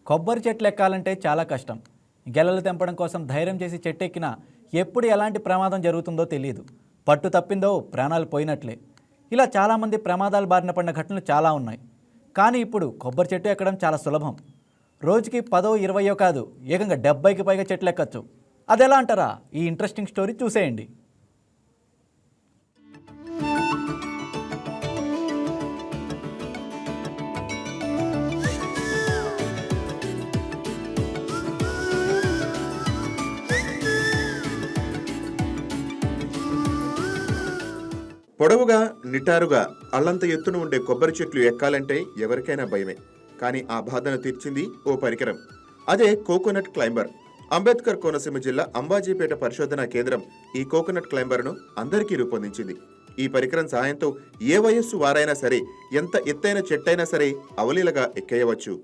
కొబ్బరి చెట్లు ఎక్కాలంటే చాలా కష్టం. గెలలు తెంపడం కోసం ధైర్యం చేసి చెట్టెక్కినా ఎప్పుడు ఎలాంటి ప్రమాదం జరుగుతుందో తెలియదు. పట్టు తప్పిందో ప్రాణాలు పోయినట్లే. ఇలా చాలామంది ప్రమాదాల బారిన పడిన ఘటనలు చాలా ఉన్నాయి. కానీ ఇప్పుడు కొబ్బరి చెట్టు ఎక్కడం చాలా సులభం. రోజుకి 10, 20 కాదు, ఏకంగా 70కి పైగా చెట్లు ఎక్కచ్చు. అదెలా అంటారా? ఈ ఇంట్రెస్టింగ్ స్టోరీ చూసేయండి. పొడవుగా నిటారుగా అల్లంత ఎత్తున ఉండే కొబ్బరి చెట్లు ఎక్కాలంటే ఎవరికైనా భయమే. కానీ ఆ బాధను తీర్చింది ఓ పరికరం. అదే కోకోనట్ క్లైంబర్. అంబేద్కర్ కోనసీమ జిల్లా అంబాజీపేట పరిశోధనా కేంద్రం ఈ కోకోనట్ క్లైంబర్ను అందరికీ రూపొందించింది. ఈ పరికరం సహాయంతో ఏ వయస్సు వారైనా సరే, ఎంత ఎత్తైన చెట్టైనా సరే అవలీలగా ఎక్కేయవచ్చు.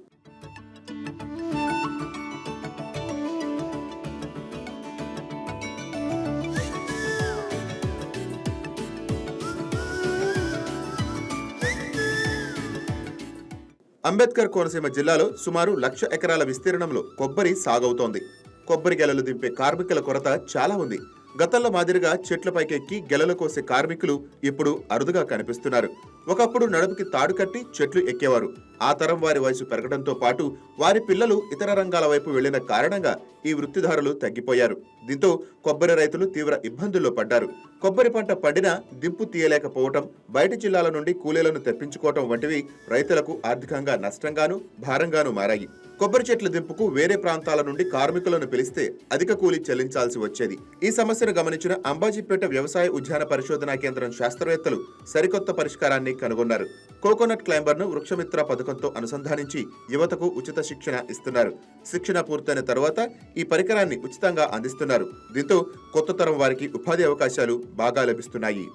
అంబేద్కర్ కోనసీమ జిల్లాలో సుమారు 1,00,000 ఎకరాల విస్తీర్ణంలో కొబ్బరి సాగవుతోంది. కొబ్బరి గెలలు దింపే కార్మికుల కొరత చాలా ఉంది. గతంలో మాదిరిగా చెట్లపైకెక్కి గెలలు కోసే కార్మికులు ఇప్పుడు అరుదుగా కనిపిస్తున్నారు. ఒకప్పుడు నడుపుకి తాడు కట్టి చెట్లు ఎక్కేవారు. ఆ తరం వారి వయసు పెరగడంతో పాటు వారి పిల్లలు ఇతర రంగాల వైపు వెళ్లిన కారణంగా ఈ వృత్తిదారులు తగ్గిపోయారు. దీంతో కొబ్బరి రైతులు తీవ్ర ఇబ్బందుల్లో పడ్డారు. కొబ్బరి పంట పండినా దింపు తీయలేకపోవటం, బయటి జిల్లాల నుండి కూలీలను తెప్పించుకోవటం వంటివి రైతులకు ఆర్థికంగా నష్టంగాను భారంగాను మారాయి. కొబ్బరి చెట్ల దింపుకు వేరే ప్రాంతాల నుండి కార్మికులను పిలిస్తే అధిక కూలీ చెల్లించాల్సి వచ్చేది. ఈ సమస్యను గమనించిన అంబాజీపేట వ్యవసాయ ఉద్యాన పరిశోధనా కేంద్రం శాస్త్రవేత్తలు సరికొత్త పరిష్కారాన్ని కనుగొన్నారు. కోకోనట్ క్లైంబర్ ను వృక్షమిత్ర పథకంతో అనుసంధానించి యువతకు ఉచిత శిక్షణ ఇస్తున్నారు. శిక్షణ పూర్తయిన తర్వాత ఈ పరికరాన్ని ఉచితంగా అందిస్తున్నారు. దీంతో కొత్త తరం వారికి ఉపాధి అవకాశాలు బాగా లభిస్తున్నాయి.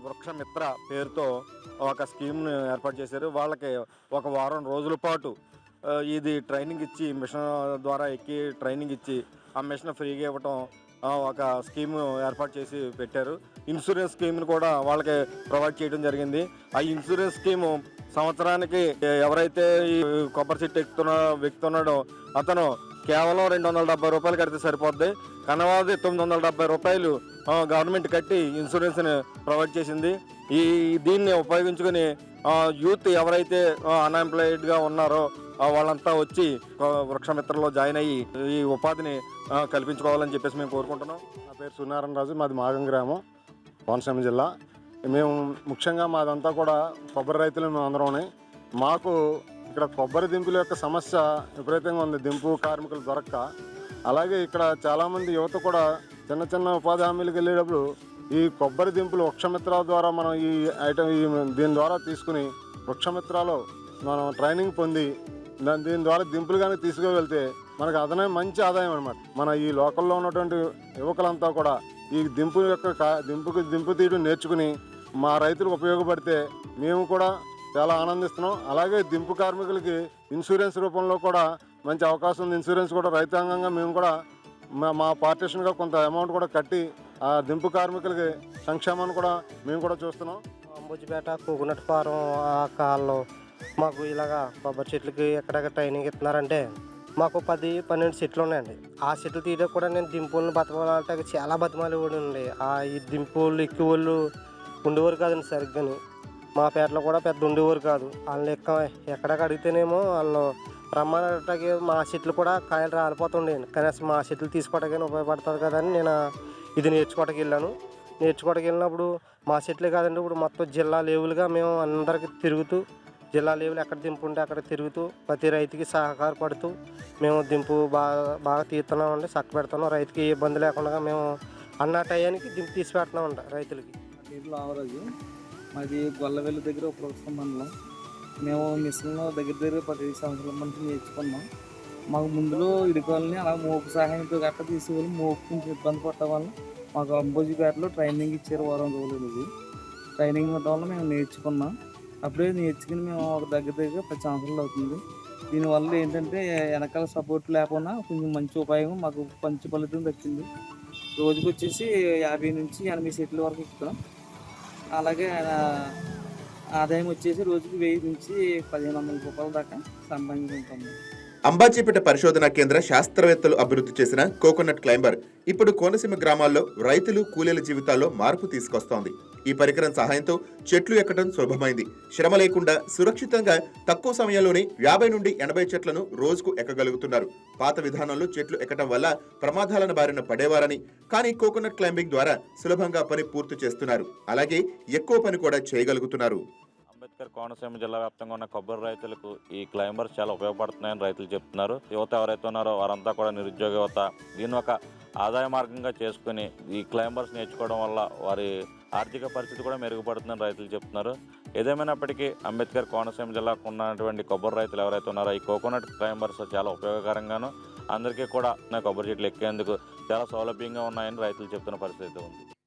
వృక్షమిత్ర పేరుతో ఒక స్కీమ్ను ఏర్పాటు చేశారు. వాళ్ళకి ఒక వారం రోజుల పాటు ఇది ట్రైనింగ్ ఇచ్చి, మిషన్ ద్వారా ఎక్కి ట్రైనింగ్ ఇచ్చి ఆ మిషన్ ఫ్రీగా ఇవ్వటం ఒక స్కీమ్ ఏర్పాటు చేసి పెట్టారు. ఇన్సూరెన్స్ స్కీమ్ని కూడా వాళ్ళకి ప్రొవైడ్ చేయడం జరిగింది. ఆ ఇన్సూరెన్స్ స్కీము సంవత్సరానికి ఎవరైతే ఈ కొబ్బరి చెట్టు ఎక్కుతున్న వ్యక్తి ఉన్నాడో అతను కేవలం 270 రూపాయలు కడితే సరిపోద్ది. కనవాది 970 రూపాయలు గవర్నమెంట్ కట్టి ఇన్సూరెన్స్ని ప్రొవైడ్ చేసింది. దీన్ని ఉపయోగించుకొని యూత్ ఎవరైతే అన్ఎంప్లాయిడ్గా ఉన్నారో వాళ్ళంతా వచ్చి వృక్షమిత్రలో జాయిన్ అయ్యి ఈ ఉపాధిని కల్పించుకోవాలని చెప్పేసి మేము కోరుకుంటున్నాం. నా పేరు సూర్యనారాయణ రాజు, మాది మాగం గ్రామం, కోనసీమ జిల్లా. మేము ముఖ్యంగా మాదంతా కూడా కొబ్బరి రైతులు. మేము అందరం మాకు ఇక్కడ కొబ్బరి దింపుల యొక్క సమస్య విపరీతంగా ఉంది. దింపు కార్మికులు దొరక్క, అలాగే ఇక్కడ చాలామంది యువత కూడా చిన్న చిన్న ఉపాధి హామీలకు వెళ్ళేటప్పుడు ఈ కొబ్బరి దింపులు వృక్షమిత్ర ద్వారా మనం ఈ దీని ద్వారా తీసుకుని వృక్షమిత్రలో మనం ట్రైనింగ్ పొంది దీని ద్వారా దింపులు కానీ తీసుకువెళ్తే మనకు మంచి ఆదాయం అనమాట. మన ఈ లోకల్లో ఉన్నటువంటి యువకులంతా కూడా ఈ దింపు తీయడం నేర్చుకుని మా రైతులకు ఉపయోగపడితే మేము కూడా చాలా ఆనందిస్తున్నాం. అలాగే దింపు కార్మికులకి ఇన్సూరెన్స్ రూపంలో కూడా మంచి అవకాశం ఉంది. ఇన్సూరెన్స్ కూడా రైతాంగంగా మేము కూడా మా పార్టీషన్గా కొంత అమౌంట్ కూడా కట్టి ఆ దింపు కార్మికులకి సంక్షేమాన్ని కూడా మేము కూడా చూస్తున్నాం. అంబుజిపేట కోకోనట్ ఫారం ఆ కాల్లో మాకు ఇలాగా కొబ్బరి చెట్లకి ఎక్కడెక్కడ ట్రైనింగ్ ఇస్తున్నారంటే మాకు 10-12 చెట్లు ఉన్నాయండి. ఆ చెట్లు తీయడం కూడా నేను దింపులను బతకాలంటే చాలా బతిమాలి కూడా ఉండి ఈ దింపులు ఎక్కి వాళ్ళు ఉండేవారు కాదండి సరిగ్గాని. మా పేటలో కూడా పెద్ద ఉండేవారు కాదు. వాళ్ళని ఎక్కడికి అడిగితేనేమో వాళ్ళు రమ్మనటానికి మా చెట్లు కూడా కాయలు రాలిపోతుండేయండి. కనీసం మా చెట్లు తీసుకోవడానికి ఉపయోగపడతారు కదా అని నేను ఇది నేర్చుకోవడానికి వెళ్ళాను. నేర్చుకోవడానికి వెళ్ళినప్పుడు మా చెట్లే కాదండి, ఇప్పుడు మొత్తం జిల్లా లెవెల్గా మేము అందరికీ తిరుగుతూ, జిల్లా లెవెల్ ఎక్కడ దింపు ఉంటే అక్కడ తిరుగుతూ ప్రతి రైతుకి సహకారపడుతూ మేము దింపు బాగా తీస్తున్నామండి, చక్క పెడుతున్నాం. రైతుకి ఏ ఇబ్బంది లేకుండా మేము అన్న టయానికి దింపు తీసి పెడుతున్నామంట రైతులకి. రామరాజు, మాది గొల్లవెల్లి దగ్గర ఒక ప్రస్తుతం మండలం. మేము మిషన్లో దగ్గర 15 సంవత్సరాల నుంచి నేర్చుకున్నాం. మాకు ముందులో ఇడుకోవాలని అలా మోపు సహాయంతో గట్ట తీసేవాళ్ళు. మోపు కొంచెం ఇబ్బంది పడ్డ వల్ల మాకు అంబోజీపేటలో ట్రైనింగ్ ఇచ్చారు. వారం రోజులు ఇది ట్రైనింగ్ ఇవ్వడం వల్ల మేము నేర్చుకున్నాం. అప్పుడే నేర్చుకుని మేము ఒక దగ్గర 10 సంవత్సరాలు అవుతుంది. దీనివల్ల ఏంటంటే వెనకాల సపోర్ట్ లేకుండా కొంచెం మంచి ఉపయోగం, మాకు మంచి ఫలితం దక్కింది. రోజుకి వచ్చేసి 50 నుంచి 80 సెట్ల వరకు ఎక్కుతాం. అలాగే ఆదాయం వచ్చేసి రోజుకి 1000 నుంచి 1500 రూపాయల దాకా సంపాదించుకుంటాము. అంబాజీపేట పరిశోధనా కేంద్ర శాస్త్రవేత్తలు అభివృద్ధి చేసిన కోకోనట్ క్లైంబర్ ఇప్పుడు కోనసీమ గ్రామాల్లో రైతులు కూలీల జీవితాల్లో మార్పు తీసుకొస్తోంది. ఈ పరికరం సహాయంతో చెట్లు ఎక్కడం సులభమైంది. శ్రమ లేకుండా సురక్షితంగా తక్కువ సమయంలోనే 50 నుండి 80 చెట్లను రోజుకు ఎక్కగలుగుతున్నారు. పాత విధానంలో చెట్లు ఎక్కడం వల్ల ప్రమాదాలను బారిన పడేవారని, కానీ కోకోనట్ క్లైంబింగ్ ద్వారా సులభంగా పని పూర్తి చేస్తున్నారు. అలాగే ఎక్కువ పని కూడా చేయగలుగుతున్నారు. అంబేద్కర్ కోనసీమ జిల్లా వ్యాప్తంగా ఉన్న కొబ్బరి రైతులకు ఈ క్లైంబర్స్ చాలా ఉపయోగపడుతున్నాయని రైతులు చెప్తున్నారు. యువత ఎవరైతే ఉన్నారో వారంతా కూడా నిరుద్యోగ యువత దీన్ని ఒక ఆదాయ మార్గంగా చేసుకుని ఈ క్లైంబర్స్ నేర్చుకోవడం వల్ల వారి ఆర్థిక పరిస్థితి కూడా మెరుగుపడుతుందని రైతులు చెప్తున్నారు. ఏదేమైనప్పటికీ అంబేద్కర్ కోనసీమ జిల్లాకు ఉన్నటువంటి కొబ్బరి రైతులు ఎవరైతే ఉన్నారో ఈ కోకోనట్ క్లైంబర్స్ చాలా ఉపయోగకరంగాను అందరికీ కూడా కొబ్బరి చెట్లు ఎక్కేందుకు చాలా సౌలభ్యంగా ఉన్నాయని రైతులు చెప్తున్న పరిస్థితి ఉంది.